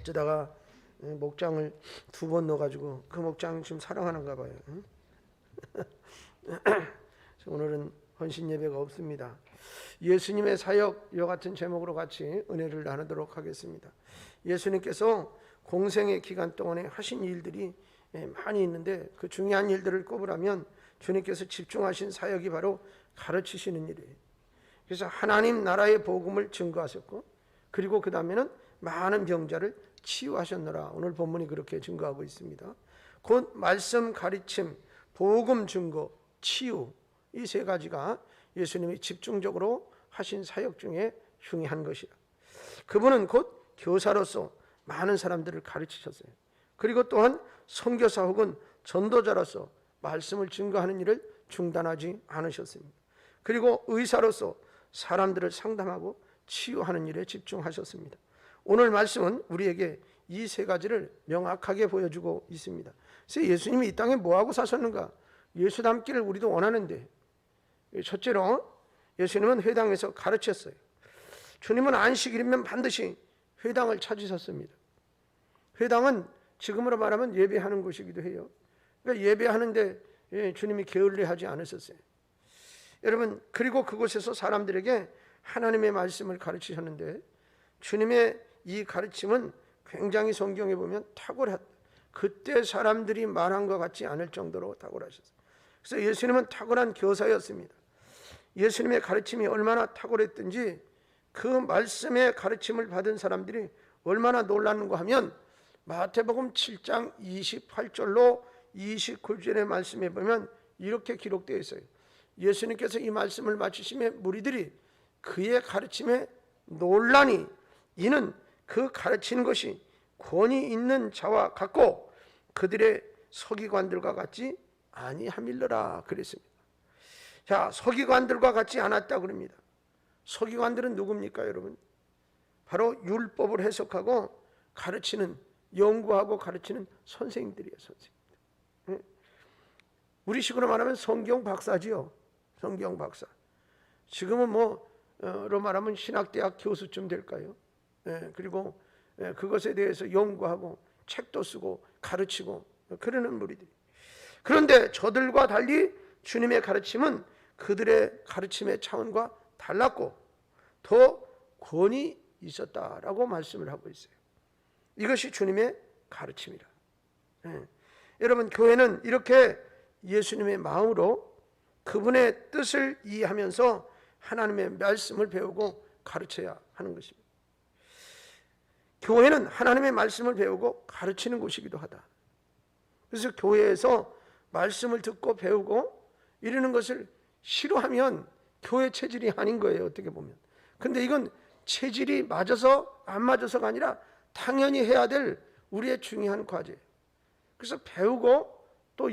어쩌다가 목장을 2번 넣어가지고 그 목장 지금 사랑하는가 봐요. 오늘은 헌신 예배가 없습니다. 예수님의 사역 이 같은 제목으로 같이 은혜를 나누도록 하겠습니다. 예수님께서 공생의 기간 동안에 하신 일들이 많이 있는데 그 중요한 일들을 꼽으라면 주님께서 집중하신 사역이 바로 가르치시는 일이에요. 그래서 하나님 나라의 복음을 증거하셨고, 그리고 그 다음에는 많은 병자를 치유하셨노라. 오늘 본문이 그렇게 증거하고 있습니다. 곧 말씀, 가르침, 복음 증거, 치유, 이 세 가지가 예수님이 집중적으로 하신 사역 중에 중요한 것이라. 그분은 곧 교사로서 많은 사람들을 가르치셨어요. 그리고 또한 선교사 혹은 전도자로서 말씀을 증거하는 일을 중단하지 않으셨습니다. 그리고 의사로서 사람들을 상담하고 치유하는 일에 집중하셨습니다. 오늘 말씀은 우리에게 이 세 가지를 명확하게 보여주고 있습니다. 그래서 예수님이 이 땅에 뭐하고 사셨는가? 예수 닮기를 우리도 원하는데, 첫째로 예수님은 회당에서 가르쳤어요. 주님은 안식일이면 반드시 회당을 찾으셨습니다. 회당은 지금으로 말하면 예배하는 곳이기도 해요. 그러니까 예배하는데 주님이 게을리하지 않으셨어요. 여러분, 그리고 그곳에서 사람들에게 하나님의 말씀을 가르치셨는데, 주님의 이 가르침은 굉장히 성경에 보면 탁월했다. 그때 사람들이 말한 것 같지 않을 정도로 탁월하셨어요. 그래서 예수님은 탁월한 교사였습니다. 예수님의 가르침이 얼마나 탁월했든지 그 말씀의 가르침을 받은 사람들이 얼마나 놀랐는가 하면, 마태복음 7장 28절로 29절의 말씀에 보면 이렇게 기록되어 있어요. 예수님께서 이 말씀을 마치심에 무리들이 그의 가르침에 놀라니 이는 그 가르치는 것이 권위 있는 자와 같고 그들의 서기관들과 같지 아니함일러라 그랬습니다. 자, 서기관들과 같지 않았다 그럽니다. 서기관들은 누굽니까, 여러분? 바로 율법을 해석하고 가르치는, 연구하고 가르치는 선생님들이에요, 선생님들. 우리식으로 말하면 성경 박사지요. 성경 박사. 지금은 뭐로 말하면 신학대학 교수쯤 될까요? 그리고 그것에 대해서 연구하고 책도 쓰고 가르치고 그러는 무리들. 그런데 저들과 달리 주님의 가르침은 그들의 가르침의 차원과 달랐고 더 권위 있었다라고 말씀을 하고 있어요. 이것이 주님의 가르침이라. 여러분, 교회는 이렇게 예수님의 마음으로 그분의 뜻을 이해하면서 하나님의 말씀을 배우고 가르쳐야 하는 것입니다. 교회는 하나님의 말씀을 배우고 가르치는 곳이기도 하다. 그래서 교회에서 말씀을 듣고 배우고 이러는 것을 싫어하면 교회 체질이 아닌 거예요, 어떻게 보면. 근데 이건 체질이 맞아서 안 맞아서가 아니라 당연히 해야 될 우리의 중요한 과제예요. 그래서 배우고 또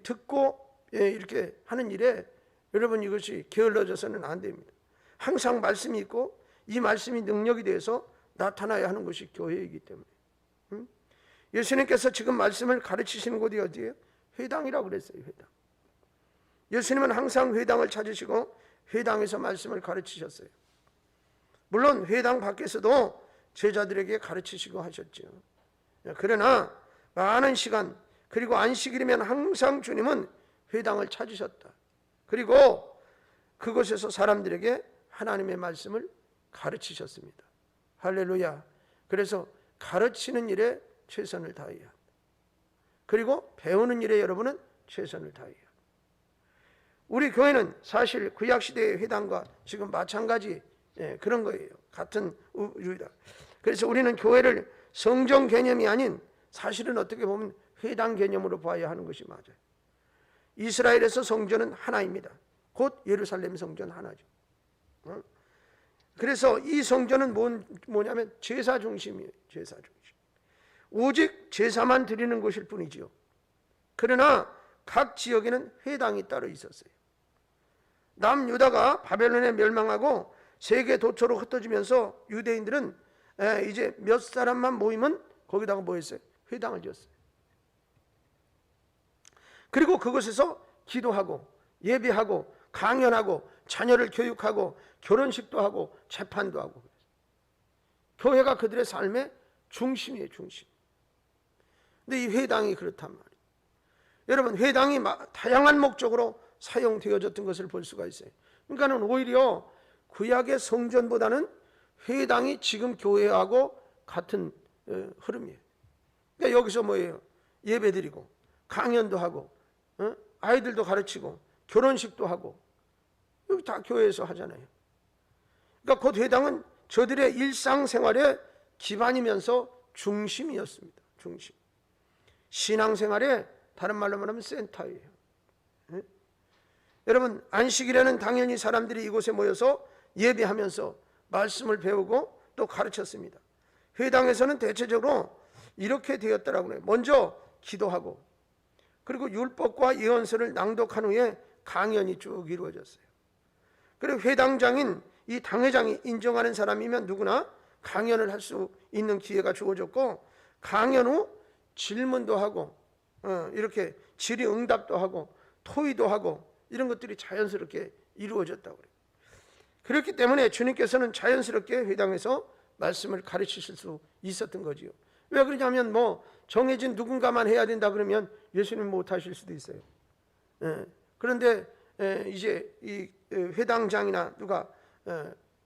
듣고 이렇게 하는 일에 여러분, 이것이 게을러져서는 안 됩니다. 항상 말씀이 있고 이 말씀이 능력이 돼서 나타나야 하는 것이 교회이기 때문에. 예수님께서 지금 말씀을 가르치시는 곳이 어디예요? 회당이라고 그랬어요. 회당. 예수님은 항상 회당을 찾으시고 회당에서 말씀을 가르치셨어요. 물론 회당 밖에서도 제자들에게 가르치시고 하셨죠. 그러나 많은 시간, 그리고 안식일이면 항상 주님은 회당을 찾으셨다. 그리고 그곳에서 사람들에게 하나님의 말씀을 가르치셨습니다. 할렐루야. 그래서 가르치는 일에 최선을 다해야 합니다. 그리고 배우는 일에 여러분은 최선을 다해야 합니다. 우리 교회는 사실 구약시대의 회당과 지금 마찬가지 그런 거예요. 같은 유다. 그래서 우리는 교회를 성전 개념이 아닌, 사실은 어떻게 보면 회당 개념으로 봐야 하는 것이 맞아요. 이스라엘에서 성전은 하나입니다. 곧 예루살렘 성전 하나죠. 그래서 이 성전은 뭐냐면 제사 중심이에요. 제사 중심. 오직 제사만 드리는 곳일 뿐이지요. 그러나 각 지역에는 회당이 따로 있었어요. 남유다가 바벨론에 멸망하고 세계 도처로 흩어지면서 유대인들은 이제 몇 사람만 모이면 거기다가 뭐 했어요? 회당을 지었어요. 그리고 그곳에서 기도하고 예배하고 강연하고 자녀를 교육하고 결혼식도 하고 재판도 하고, 교회가 그들의 삶의 중심이에요, 중심. 근데 이 회당이 그렇단 말이에요. 여러분, 회당이 다양한 목적으로 사용되어졌던 것을 볼 수가 있어요. 그러니까는 오히려 구약의 성전보다는 회당이 지금 교회하고 같은 흐름이에요. 그러니까 여기서 뭐예요? 예배드리고 강연도 하고 아이들도 가르치고 결혼식도 하고, 여기 다 교회에서 하잖아요. 그러니까 곧 회당은 저들의 일상생활의 기반이면서 중심이었습니다. 중심. 신앙생활의 다른 말로 말하면 센터예요. 여러분, 안식일에는 당연히 사람들이 이곳에 모여서 예배하면서 말씀을 배우고 또 가르쳤습니다. 회당에서는 대체적으로 이렇게 되었더라고요. 먼저 기도하고, 그리고 율법과 예언서를 낭독한 후에 강연이 쭉 이루어졌어요. 그리고 회당장인 이 당회장이 인정하는 사람이면 누구나 강연을 할 수 있는 기회가 주어졌고, 강연 후 질문도 하고 이렇게 질의응답도 하고 토의도 하고 이런 것들이 자연스럽게 이루어졌다고 그래요. 그렇기 때문에 주님께서는 자연스럽게 회당에서 말씀을 가르치실 수 있었던 거지요. 왜 그러냐면 뭐 정해진 누군가만 해야 된다 그러면 예수님 못 하실 수도 있어요. 그런데 이제 이 회당장이나 누가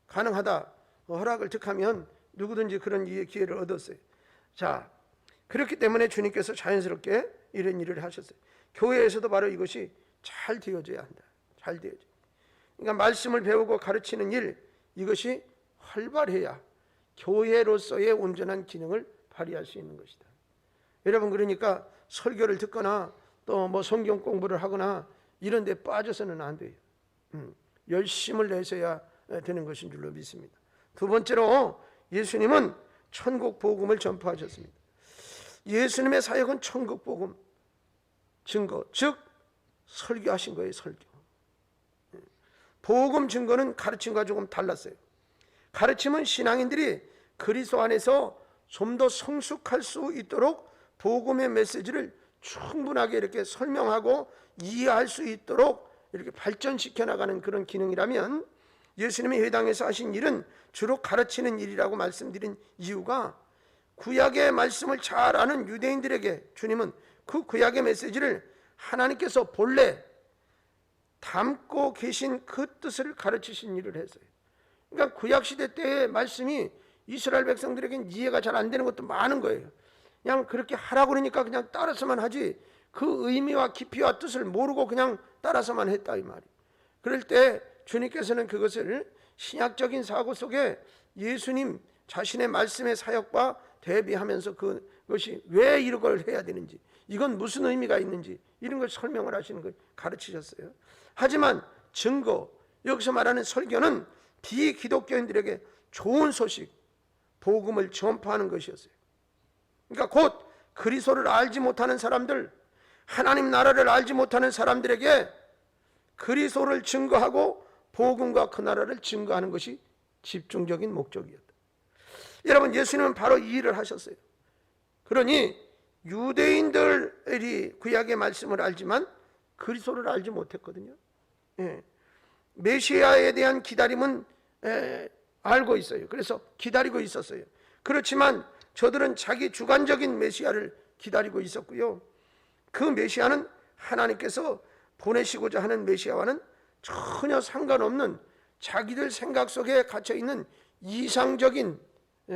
가능하다 허락을 득하면 누구든지 그런 기회를 얻었어요. 자, 그렇기 때문에 주님께서 자연스럽게 이런 일을 하셨어요. 교회에서도 바로 이것이 잘 되어져야 한다. 잘 되어져. 그러니까 말씀을 배우고 가르치는 일, 이것이 활발해야 교회로서의 온전한 기능을 발휘할 수 있는 것이다. 여러분, 그러니까 설교를 듣거나 또 뭐 성경 공부를 하거나 이런 데 빠져서는 안 돼요. 열심을 내셔야 되는 것인 줄로 믿습니다. 두 번째로 예수님은 천국 복음을 전파하셨습니다. 예수님의 사역은 천국 복음 증거, 즉 설교하신 거예요. 설교. 복음 증거는 가르침과 조금 달랐어요. 가르침은 신앙인들이 그리스도 안에서 좀 더 성숙할 수 있도록 복음의 메시지를 충분하게 이렇게 설명하고 이해할 수 있도록 이렇게 발전시켜 나가는 그런 기능이라면, 예수님이 회당에서 하신 일은 주로 가르치는 일이라고 말씀드린 이유가, 구약의 말씀을 잘 아는 유대인들에게 주님은 그 구약의 메시지를 하나님께서 본래 담고 계신 그 뜻을 가르치신 일을 했어요. 그러니까 구약시대 때의 말씀이 이스라엘 백성들에게는 이해가 잘 안 되는 것도 많은 거예요. 그냥 그렇게 하라고 그러니까 그냥 따라서만 하지 그 의미와 깊이와 뜻을 모르고 그냥 따라서만 했다 이 말이에요. 그럴 때 주님께서는 그것을 신약적인 사고 속에 예수님 자신의 말씀의 사역과 대비하면서 그것이 왜 이걸 해야 되는지, 이건 무슨 의미가 있는지 이런 걸 설명을 하시는 걸 가르치셨어요. 하지만 증거, 여기서 말하는 설교는 비기독교인들에게 좋은 소식, 복음을 전파하는 것이었어요. 그러니까 곧 그리스도를 알지 못하는 사람들, 하나님 나라를 알지 못하는 사람들에게 그리스도를 증거하고 복음과 그 나라를 증거하는 것이 집중적인 목적이었다. 여러분, 예수님은 바로 이 일을 하셨어요. 그러니 유대인들이 구약의 말씀을 알지만 그리스도를 알지 못했거든요. 메시아에 대한 기다림은 알고 있어요. 그래서 기다리고 있었어요. 그렇지만 저들은 자기 주관적인 메시아를 기다리고 있었고요. 그 메시아는 하나님께서 보내시고자 하는 메시아와는 전혀 상관없는 자기들 생각 속에 갇혀있는 이상적인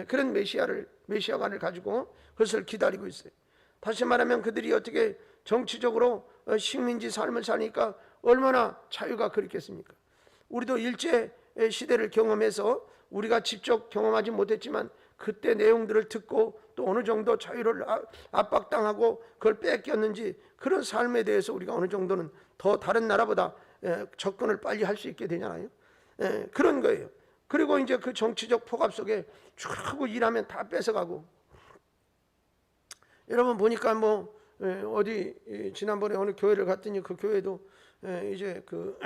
그런 메시아관을 가지고 그것을 기다리고 있어요. 다시 말하면 그들이 어떻게 정치적으로 식민지 삶을 사니까 얼마나 자유가 그립겠습니까? 우리도 일제 시대를 경험해서 우리가 직접 경험하지 못했지만 그때 내용들을 듣고 또 어느 정도 자유를 압박당하고 그걸 뺏겼는지, 그런 삶에 대해서 우리가 어느 정도는 더 다른 나라보다 접근을 빨리 할 수 있게 되잖아요. 그런 거예요. 그리고 이제 그 정치적 폭압 속에 쭉 하고 일하면 다 뺏어가고, 여러분 보니까 뭐 어디 지난번에 어느 교회를 갔더니 그 교회도 이제 그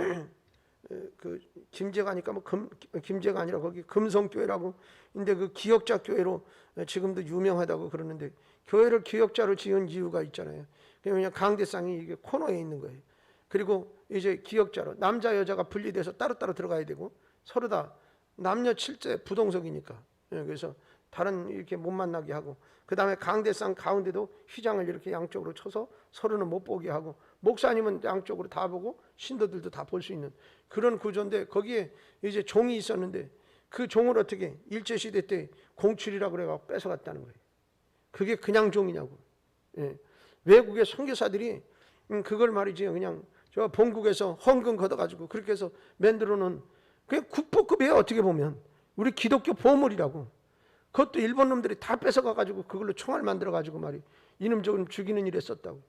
김제가니까 뭐 김제가 아니라 거기 금성교회라고, 근데 그 기역자 교회로 지금도 유명하다고 그러는데, 교회를 기역자로 지은 이유가 있잖아요. 그냥 강대상이 이게 코너에 있는 거예요. 그리고 이제 기역자로 남자 여자가 분리돼서 따로따로 들어가야 되고, 서로 다 남녀 7제 부동석이니까, 그래서 다른 이렇게 못 만나게 하고, 그 다음에 강대상 가운데도 휘장을 이렇게 양쪽으로 쳐서 서로는 못 보게 하고, 목사님은 양쪽으로 다 보고 신도들도 다 볼 수 있는 그런 구조인데, 거기에 이제 종이 있었는데 그 종을 어떻게 일제시대 때 공출이라고 그래갖고 뺏어갔다는 거예요. 그게 그냥 종이냐고. 예. 외국의 선교사들이 그걸 말이지 그냥 저 본국에서 헌금 걷어가지고 그렇게 해서 만들어 놓은, 그게 국보급이에요. 어떻게 보면 우리 기독교 보물이라고. 그것도 일본 놈들이 다 뺏어가가지고 그걸로 총알 만들어가지고 말이 이놈 저놈 죽이는 일에 썼다고.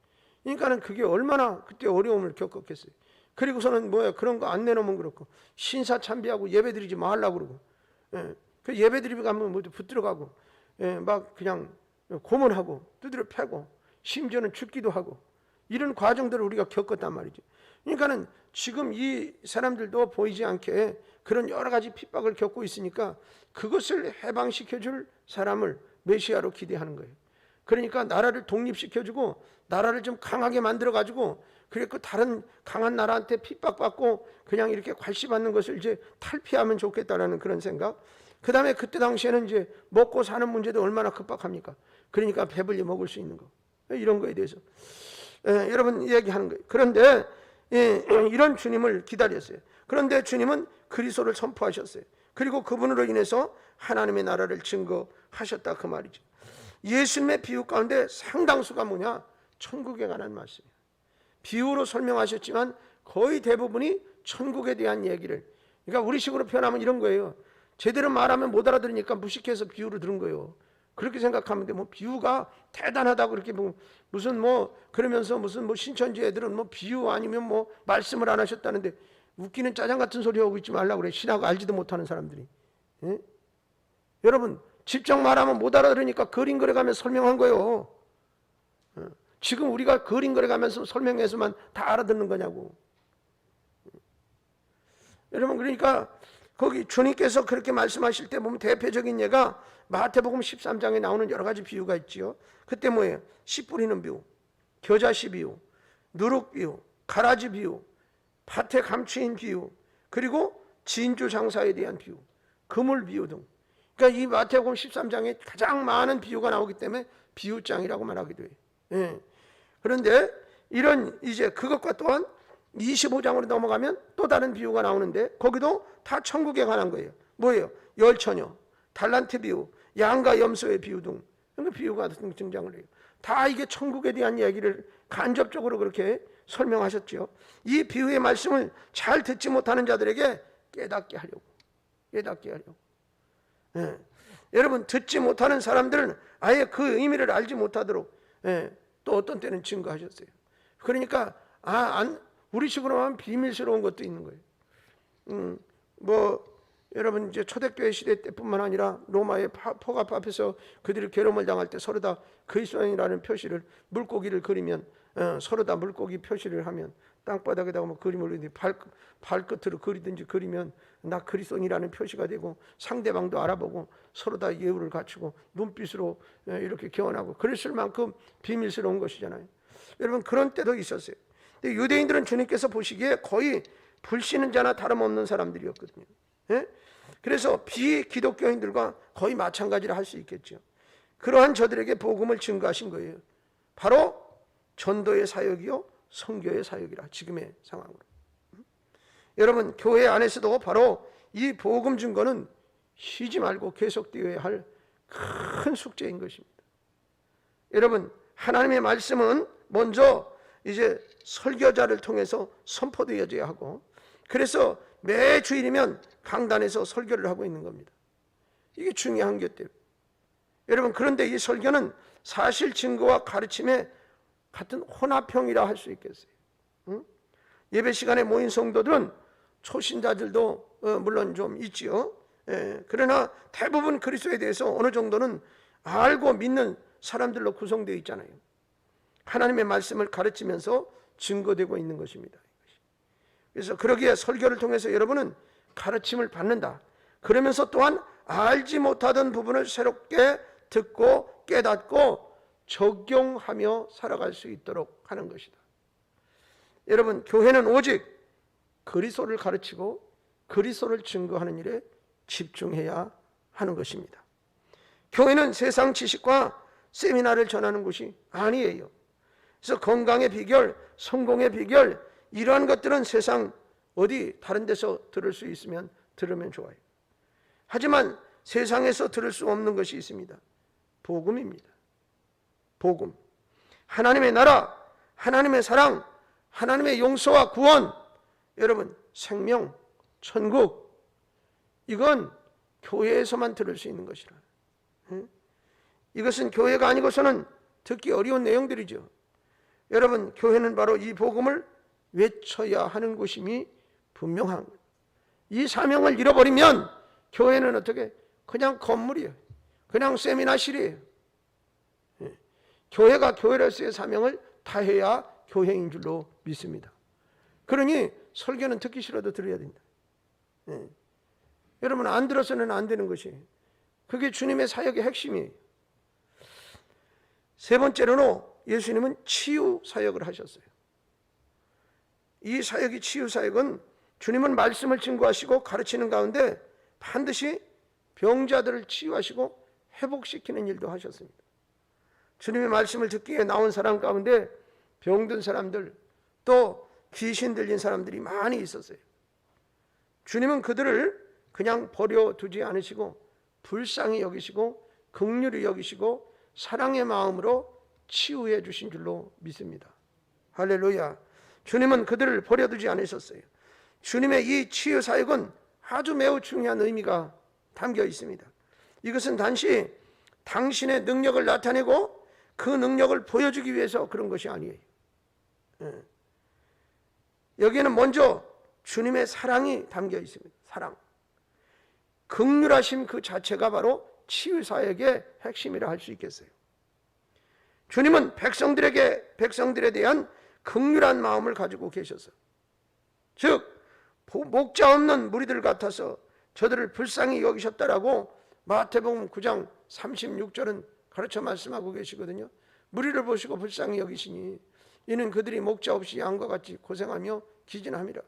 그러니까는 그게 얼마나 그때 어려움을 겪었겠어요. 그리고서는 뭐야, 그런 거 안 내놓으면 그렇고 신사 참배하고 예배 드리지 말라고 그러고, 예. 그 예배 드리고 가면 모두 붙들어가고, 예. 막 그냥 고문하고 두드려 패고 심지어는 죽기도 하고, 이런 과정들을 우리가 겪었단 말이죠. 그러니까는 지금 이 사람들도 보이지 않게 그런 여러 가지 핍박을 겪고 있으니까 그것을 해방시켜줄 사람을 메시아로 기대하는 거예요. 그러니까 나라를 독립시켜주고 나라를 좀 강하게 만들어가지고, 그래서 다른 강한 나라한테 핍박받고 그냥 이렇게 괄시받는 것을 이제 탈피하면 좋겠다라는 그런 생각. 그 다음에 그때 당시에는 이제 먹고 사는 문제도 얼마나 급박합니까? 그러니까 배불리 먹을 수 있는 거, 이런 거에 대해서 여러분 얘기하는 거예요. 그런데 이런 주님을 기다렸어요. 그런데 주님은 그리스도를 선포하셨어요. 그리고 그분으로 인해서 하나님의 나라를 증거하셨다, 그 말이죠. 예수님의 비유 가운데 상당수가 뭐냐? 천국에 관한 말씀이에요. 비유로 설명하셨지만 거의 대부분이 천국에 대한 얘기를, 그러니까 우리식으로 표현하면 이런 거예요. 제대로 말하면 못 알아들으니까 무식해서 비유로 들은 거예요. 그렇게 생각하면 돼. 뭐 비유가 대단하다고 그렇게 무슨 뭐 그러면서 무슨 뭐 신천지 애들은 뭐 비유 아니면 뭐 말씀을 안 하셨다는데, 웃기는 짜장 같은 소리 하고 있지 말라고 그래. 신하고 알지도 못하는 사람들이. 예? 여러분 직접 말하면 못 알아들으니까 그림 그려가면서 설명한 거예요. 지금 우리가 그림 그려가면서 설명해서만 다 알아듣는 거냐고. 여러분 그러니까 거기 주님께서 그렇게 말씀하실 때 보면 대표적인 예가 마태복음 13장에 나오는 여러 가지 비유가 있지요. 그때 뭐예요? 씨 뿌리는 비유, 겨자씨 비유, 누룩 비유, 가라지 비유, 밭에 감추인 비유, 그리고 진주 장사에 대한 비유, 그물 비유 등. 그러니까 이 마태복음 13장에 가장 많은 비유가 나오기 때문에 비유장이라고 말하기도 해요. 예. 그런데 이런 이제 그것과 또한 25장으로 넘어가면 또 다른 비유가 나오는데 거기도 다 천국에 관한 거예요. 뭐예요? 열처녀, 달란트 비유, 양과 염소의 비유 등 비유가 등장을 해요. 다 이게 천국에 대한 이야기를 간접적으로 그렇게 설명하셨죠. 이 비유의 말씀을 잘 듣지 못하는 자들에게 깨닫게 하려고. 예. 여러분 듣지 못하는 사람들은 아예 그 의미를 알지 못하도록, 예. 또 어떤 때는 증거하셨어요. 그러니까 우리식으로 하면 비밀스러운 것도 있는 거예요. 뭐 여러분 이제 초대교회 시대 때뿐만 아니라 로마의 포갑 앞에서 그들이 괴로움을 당할 때 서로 다 그리스도인이라는 표시를, 물고기를 그리면 서로 다 물고기 표시를 하면 땅바닥에다가 뭐 그림을 발끝으로 그리든지 그리면 나 그리스도인이라는 표시가 되고, 상대방도 알아보고 서로 다 예우를 갖추고 눈빛으로 이렇게 교환하고 그랬을 만큼 비밀스러운 것이잖아요. 여러분 그런 때도 있었어요. 근데 유대인들은 주님께서 보시기에 거의 불신자나 다름없는 사람들이었거든요. 예? 그래서 비기독교인들과 거의 마찬가지를 할 수 있겠죠. 그러한 저들에게 복음을 증거하신 거예요. 바로 전도의 사역이요 선교의 사역이라, 지금의 상황으로. 여러분 교회 안에서도 바로 이 복음 증거는 쉬지 말고 계속되어야 할 큰 숙제인 것입니다. 여러분 하나님의 말씀은 먼저 이제 설교자를 통해서 선포되어져야 하고, 그래서 매 주일이면 강단에서 설교를 하고 있는 겁니다. 이게 중요한 것들. 여러분 그런데 이 설교는 사실 증거와 가르침의 같은 혼합형이라 할 수 있겠어요. 응? 예배 시간에 모인 성도들은 초신자들도 물론 좀 있지요. 예, 그러나 대부분 그리스도에 대해서 어느 정도는 알고 믿는 사람들로 구성되어 있잖아요. 하나님의 말씀을 가르치면서 증거되고 있는 것입니다. 그래서 그러기에 설교를 통해서 여러분은 가르침을 받는다. 그러면서 또한 알지 못하던 부분을 새롭게 듣고 깨닫고 적용하며 살아갈 수 있도록 하는 것이다. 여러분 교회는 오직 그리스도를 가르치고 그리스도를 증거하는 일에 집중해야 하는 것입니다. 교회는 세상 지식과 세미나를 전하는 곳이 아니에요. 그래서 건강의 비결, 성공의 비결, 이러한 것들은 세상 어디 다른 데서 들을 수 있으면 들으면 좋아요. 하지만 세상에서 들을 수 없는 것이 있습니다. 복음입니다. 복음. 하나님의 나라, 하나님의 사랑, 하나님의 용서와 구원, 여러분 생명, 천국, 이건 교회에서만 들을 수 있는 것이라. 이것은 교회가 아니고서는 듣기 어려운 내용들이죠. 여러분, 교회는 바로 이 복음을 외쳐야 하는 곳임이 분명한 것. 이 사명을 잃어버리면 교회는 어떻게? 그냥 건물이에요. 그냥 세미나실이에요. 교회가 교회로서의 사명을 다해야 교회인 줄로 믿습니다. 그러니 설교는 듣기 싫어도 들어야 된다. 여러분, 안 들어서는 안 되는 것이에요. 그게 주님의 사역의 핵심이에요. 세 번째로 예수님은 치유 사역을 하셨어요. 이 사역이 치유 사역은 주님은 말씀을 증거하시고 가르치는 가운데 반드시 병자들을 치유하시고 회복시키는 일도 하셨습니다. 주님의 말씀을 듣기 위해 나온 사람 가운데 병든 사람들, 또 귀신 들린 사람들이 많이 있었어요. 주님은 그들을 그냥 버려두지 않으시고 불쌍히 여기시고 긍휼히 여기시고 사랑의 마음으로 치유해 주신 줄로 믿습니다. 할렐루야. 주님은 그들을 버려두지 않으셨어요. 주님의 이 치유 사역은 아주 매우 중요한 의미가 담겨 있습니다. 이것은 단지 당신의 능력을 나타내고 그 능력을 보여주기 위해서 그런 것이 아니에요. 여기에는 먼저 주님의 사랑이 담겨 있습니다. 사랑. 긍휼하심 그 자체가 바로 치유 사역의 핵심이라 할 수 있겠어요. 주님은 백성들에 대한 긍휼한 마음을 가지고 계셔서, 즉 목자 없는 무리들 같아서 저들을 불쌍히 여기셨다라고 마태복음 9장 36절은 가르쳐 말씀하고 계시거든요. 무리를 보시고 불쌍히 여기시니 이는 그들이 목자 없이 양과 같이 고생하며 기진함이라.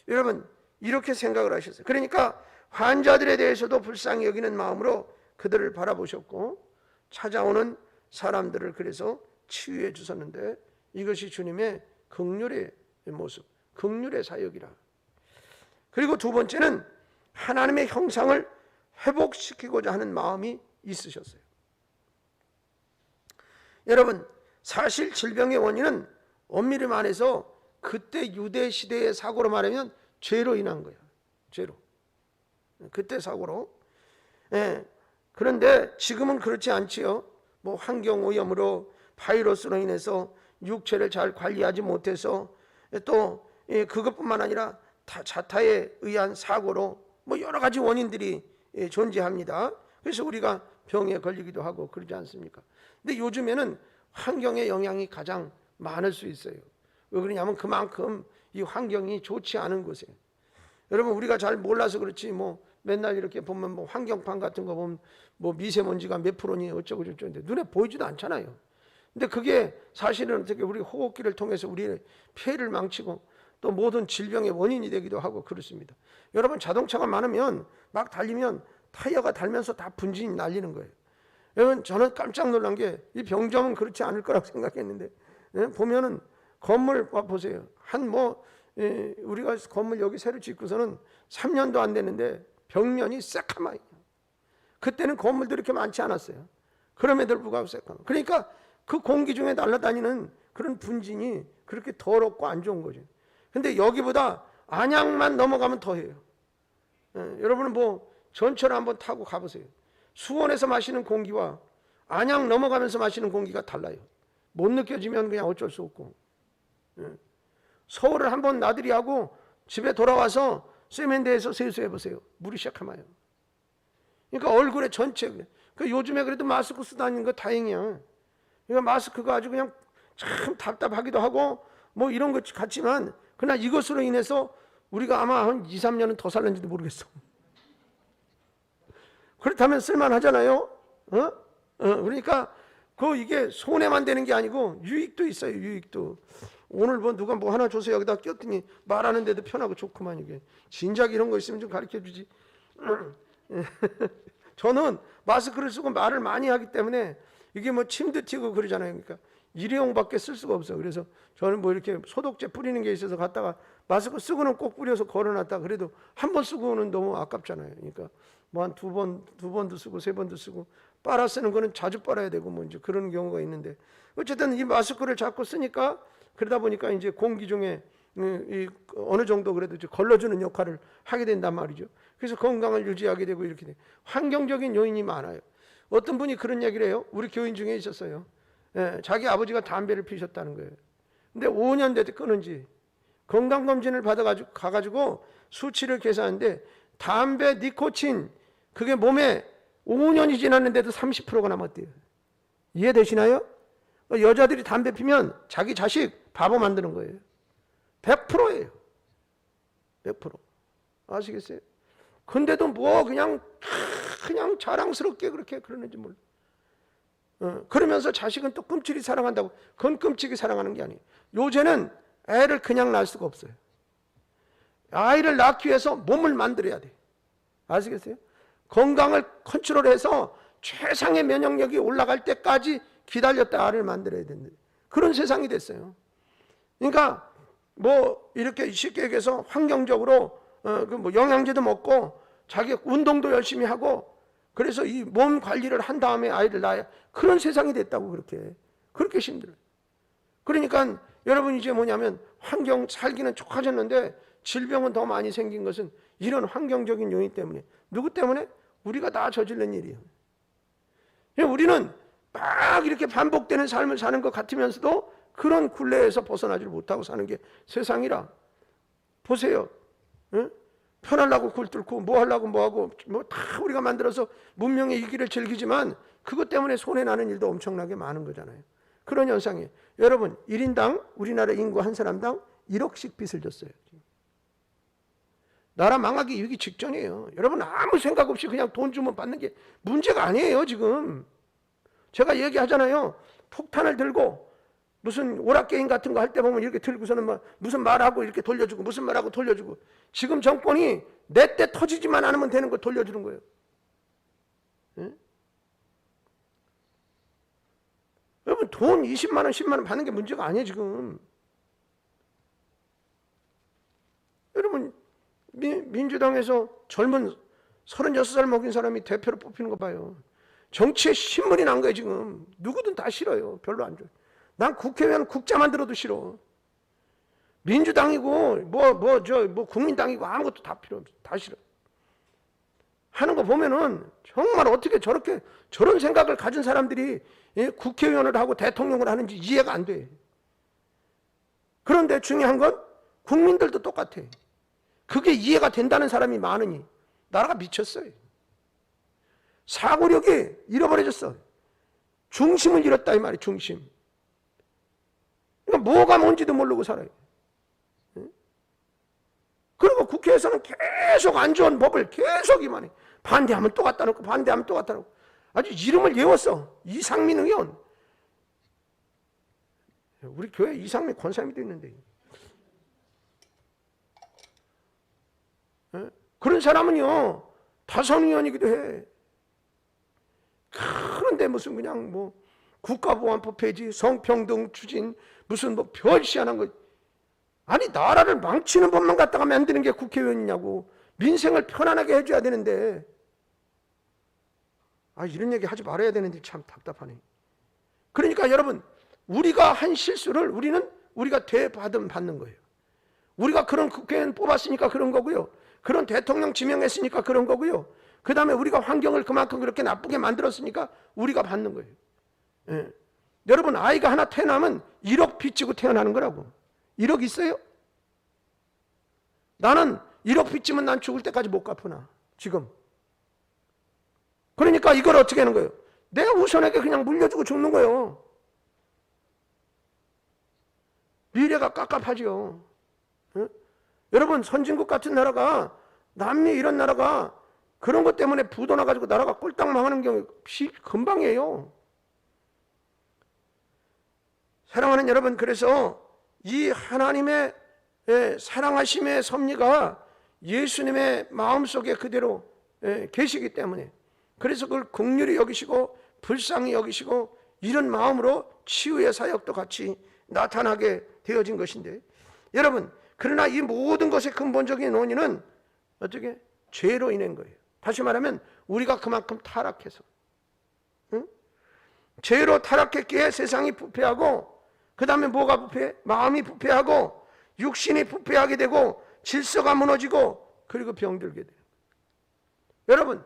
여러분, 이렇게 생각을 하셨어요. 그러니까 환자들에 대해서도 불쌍히 여기는 마음으로 그들을 바라보셨고 찾아오는 사람들을 그래서 치유해 주셨는데, 이것이 주님의 긍휼의 모습, 긍휼의 사역이라. 그리고 두 번째는 하나님의 형상을 회복시키고자 하는 마음이 있으셨어요. 여러분, 사실 질병의 원인은 엄밀히 말해서 그때 유대 시대의 사고로 말하면 죄로 인한 거예요. 죄로. 그때 사고로. 그런데 지금은 그렇지 않지요. 뭐 환경 오염으로, 바이러스로 인해서 육체를 잘 관리하지 못해서, 또 그것뿐만 아니라 자타에 의한 사고로 뭐 여러 가지 원인들이 존재합니다. 그래서 우리가 병에 걸리기도 하고 그러지 않습니까? 근데 요즘에는 환경의 영향이 가장 많을 수 있어요. 왜 그러냐면 그만큼 이 환경이 좋지 않은 곳에, 여러분 우리가 잘 몰라서 그렇지 뭐 맨날 이렇게 보면 뭐 환경판 같은 거 보면 뭐 미세먼지가 몇 프로니 어쩌고 저쩌는데 눈에 보이지도 않잖아요. 근데 그게 사실은 어떻게 우리 호흡기를 통해서 우리의 폐를 망치고 또 모든 질병의 원인이 되기도 하고 그렇습니다. 여러분, 자동차가 많으면 막 달리면 타이어가 달면서 다 분진이 날리는 거예요. 여러분, 저는 깜짝 놀란 게 이 병정은 그렇지 않을 거라고 생각했는데, 보면은 건물 보세요. 우리가 건물 여기 새로 짓고서는 3년도 안 됐는데 벽면이 새카마요. 그때는 건물들이 이렇게 많지 않았어요. 그럼에도 불구하고 새카마. 그러니까 그 공기 중에 날아다니는 그런 분진이 그렇게 더럽고 안 좋은 거죠. 근데 여기보다 안양만 넘어가면 더해요. 여러분은 뭐 전철 한번 타고 가보세요. 수원에서 마시는 공기와 안양 넘어가면서 마시는 공기가 달라요. 못 느껴지면 그냥 어쩔 수 없고. 서울을 한번 나들이 하고 집에 돌아와서 세면대에서 세수해 보세요. 물이 시작하마요. 그러니까 얼굴에 전체 그래. 요즘에 그래도 마스크 쓰고 다니는 거 다행이야. 그러니까 마스크가 아주 그냥 참 답답하기도 하고 뭐 이런 것 같지만, 그러나 이것으로 인해서 우리가 아마 한 2, 3년은 더 살는지도 모르겠어. 그렇다면 쓸만하잖아요. 그러니까 이게 손해만 되는 게 아니고 유익도 있어요. 유익도. 오늘 뭐 누가 뭐 하나 줘서 여기다 꼈더니 말하는데도 편하고 좋구만. 이게 진작 이런 거 있으면 좀 가르쳐 주지. 저는 마스크를 쓰고 말을 많이 하기 때문에 이게 뭐 침도 튀고 그러잖아요. 그러니까 일회용밖에 쓸 수가 없어. 그래서 저는 뭐 이렇게 소독제 뿌리는 게 있어서 갔다가 마스크 쓰고는 꼭 뿌려서 걸어놨다. 그래도 한 번 쓰고는 너무 아깝잖아요. 그러니까 뭐 한 두 번도 쓰고 세 번도 쓰고 빨아 쓰는 거는 자주 빨아야 되고 뭐 이제 그런 경우가 있는데 어쨌든 이 마스크를 자꾸 쓰니까 그러다 보니까 이제 공기 중에 이 어느 정도 그래도 이제 걸러주는 역할을 하게 된단 말이죠. 그래서 건강을 유지하게 되고 이렇게 돼. 환경적인 요인이 많아요. 어떤 분이 그런 얘기를 해요. 우리 교인 중에 있었어요. 자기 아버지가 담배를 피우셨다는 거예요. 근데 5년 됐대 끊은지. 건강검진을 가가지고 수치를 계산하는데 담배 니코틴 그게 몸에 5년이 지났는데도 30%가 남았대요. 이해되시나요? 여자들이 담배 피면 자기 자식 바보 만드는 거예요. 100%예요. 100%. 아시겠어요? 근데도 뭐 그냥 자랑스럽게 그렇게 그러는지 몰라. 그러면서 자식은 또 끔찍이 사랑한다고. 그건 끔찍이 사랑하는 게 아니에요. 요새는 애를 그냥 낳을 수가 없어요. 아이를 낳기 위해서 몸을 만들어야 돼. 아시겠어요? 건강을 컨트롤해서 최상의 면역력이 올라갈 때까지 기다렸다 아이를 만들어야 된다. 그런 세상이 됐어요. 그러니까 뭐 이렇게 쉽게 얘기해서 환경적으로 뭐 영양제도 먹고 자기 운동도 열심히 하고 그래서 이 몸 관리를 한 다음에 아이를 낳아야 그런 세상이 됐다고 그렇게 힘들어요. 그러니까 여러분 이제 뭐냐면 환경 살기는 좋아졌는데 질병은 더 많이 생긴 것은 이런 환경적인 요인 때문에. 누구 때문에? 우리가 다 저지른 일이에요. 우리는 막 이렇게 반복되는 삶을 사는 것 같으면서도 그런 굴레에서 벗어나지 못하고 사는 게 세상이라. 보세요. 응? 편하려고 굴 뚫고 뭐 하려고 뭐 하고 뭐 다 우리가 만들어서 문명의 이기를 즐기지만 그것 때문에 손해나는 일도 엄청나게 많은 거잖아요. 그런 현상이에요. 여러분 1인당 우리나라 인구 한 사람당 1억씩 빚을 졌어요. 나라 망하기 위기 직전이에요. 여러분 아무 생각 없이 그냥 돈 주면 받는 게 문제가 아니에요. 지금 제가 얘기하잖아요. 폭탄을 들고 무슨 오락게임 같은 거 할 때 보면 이렇게 들고서는 막 무슨 말하고 이렇게 돌려주고 무슨 말하고 돌려주고 지금 정권이 내 때 터지지만 않으면 되는 거 돌려주는 거예요. 예? 여러분 돈 20만 원 10만 원 받는 게 문제가 아니에요. 지금 여러분 민주당에서 젊은 36살 먹인 사람이 대표로 뽑히는 거 봐요. 정치에 신물이 난 거예요. 지금 누구든 다 싫어요. 별로 안 좋아요. 난 국회의원 국자 만들어도 싫어. 민주당이고 뭐 국민당이고 아무것도 다 필요 없어. 다 싫어. 하는 거 보면은 정말 어떻게 저런 생각을 가진 사람들이 국회의원을 하고 대통령을 하는지 이해가 안 돼. 그런데 중요한 건 국민들도 똑같아. 그게 이해가 된다는 사람이 많으니 나라가 미쳤어요. 사고력이 잃어버려졌어. 중심을 잃었다 이 말이에요. 중심. 그러니까 뭐가 뭔지도 모르고 살아요. 그리고 국회에서는 계속 안 좋은 법을 계속 이만해. 반대하면 또 갖다 놓고 반대하면 또 갖다 놓고. 아주 이름을 외웠어. 이상민 의원. 우리 교회 이상민 권사님도 있는데. 그런 사람은요 다선 의원이기도 해. 그런데 무슨 그냥 뭐 국가보안법 폐지, 성평등 추진, 무슨 뭐 별시한한 거. 아니 나라를 망치는 법만 갖다가 만드는 게 국회의원이냐고. 민생을 편안하게 해줘야 되는데 이런 얘기 하지 말아야 되는데 참 답답하네. 그러니까 여러분 우리가 한 실수를 우리가 되받는 거예요. 우리가 그런 국회의원 뽑았으니까 그런 거고요. 그런 대통령 지명했으니까 그런 거고요. 그 다음에 우리가 환경을 그만큼 그렇게 나쁘게 만들었으니까 우리가 받는 거예요. 예. 여러분 아이가 하나 태어나면 1억 빚지고 태어나는 거라고. 1억 있어요? 나는 1억 빚지면 난 죽을 때까지 못 갚으나 지금. 그러니까 이걸 어떻게 하는 거예요? 내 후손에게 그냥 물려주고 죽는 거예요. 미래가 깝깝하지요. 예? 여러분 선진국 같은 나라가 남미 이런 나라가 그런 것 때문에 부도 나가지고 나라가 꼴딱 망하는 경우 금방이에요. 사랑하는 여러분, 그래서 이 하나님의 사랑하심의 섭리가 예수님의 마음속에 그대로 계시기 때문에 그래서 그걸 긍휼히 여기시고 불쌍히 여기시고 이런 마음으로 치유의 사역도 같이 나타나게 되어진 것인데, 여러분, 그러나 이 모든 것의 근본적인 원인은 어떻게? 죄로 인한 거예요. 다시 말하면 우리가 그만큼 타락해서, 응? 죄로 타락했기에 세상이 부패하고, 그 다음에 뭐가 부패해? 마음이 부패하고 육신이 부패하게 되고 질서가 무너지고 그리고 병들게 돼요. 여러분,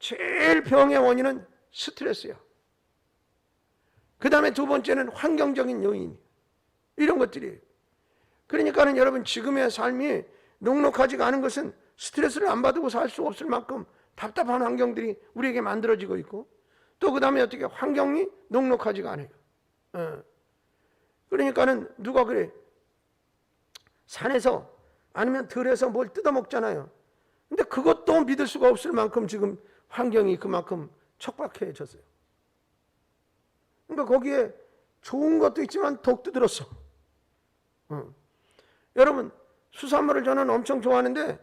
제일 병의 원인은 스트레스야. 그 다음에 두 번째는 환경적인 요인, 이런 것들이에요. 그러니까는 여러분, 지금의 삶이 녹록하지가 않은 것은 스트레스를 안 받고 살 수 없을 만큼 답답한 환경들이 우리에게 만들어지고 있고, 또 그 다음에 어떻게 환경이 녹록하지가 않아요. 그러니까는 누가 그래, 산에서 아니면 들에서 뭘 뜯어먹잖아요. 근데 그것도 믿을 수가 없을 만큼 지금 환경이 그만큼 척박해졌어요. 그러니까 거기에 좋은 것도 있지만 독도 들었어. 여러분, 수산물을 저는 엄청 좋아하는데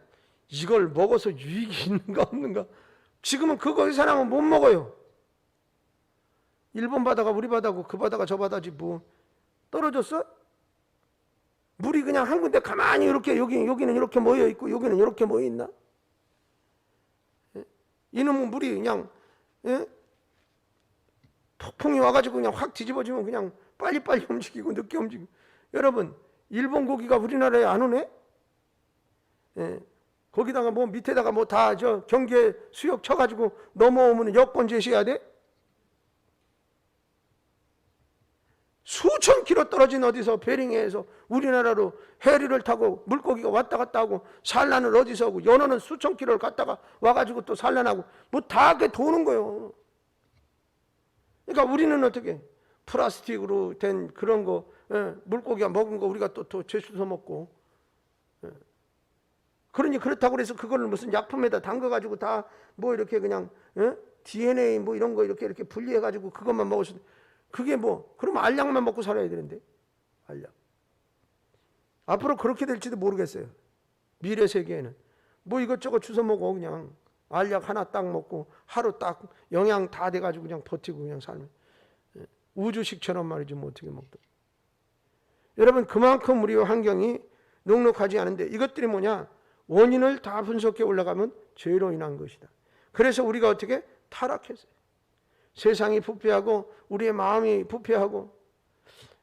이걸 먹어서 유익이 있는가 없는가, 지금은 그거 사람은 못 먹어요. 일본 바다가 우리 바다고 그 바다가 저 바다지 뭐 떨어졌어? 물이 그냥 한 군데 가만히 이렇게 여기는 이렇게 모여 있고 여기는 이렇게 모여 있나? 이놈의 물이 그냥 폭풍이 와가지고 그냥 확 뒤집어지면 그냥 빨리빨리 움직이고 늦게 움직이고. 여러분, 일본 고기가 우리나라에 안 오네? 거기다가 뭐 밑에다가 뭐 다 저 경계 수역 쳐가지고 넘어오면 여권 제시해야 돼? 수천 킬로 떨어진 어디서 베링해에서 우리나라로 해리를 타고 물고기가 왔다 갔다 하고, 산란을 어디서 하고, 연어는 수천 킬로를 갔다가 와가지고 또 산란하고, 뭐 다 그렇게 도는 거예요. 그러니까 우리는 어떻게 플라스틱으로 된 그런 거, 물고기가 먹은 거 우리가 또 죄수서 먹고, 그러니 그렇다고 해서 그거를 무슨 약품에다 담가가지고 다 뭐 이렇게 그냥 DNA 뭐 이런 거 이렇게 분리해가지고 그것만 먹을 그게 뭐, 그러면 알약만 먹고 살아야 되는데, 알약. 앞으로 그렇게 될지도 모르겠어요. 미래 세계에는 뭐 이것저것 주워 먹어. 그냥 알약 하나 딱 먹고 하루 딱 영양 다 돼가지고 그냥 버티고 그냥 살면, 우주식처럼 말이죠. 뭐 어떻게 먹든. 여러분, 그만큼 우리 환경이 녹록하지 않은데, 이것들이 뭐냐? 원인을 다 분석해 올라가면 죄로 인한 것이다. 그래서 우리가 어떻게 타락했어요. 세상이 부패하고 우리의 마음이 부패하고.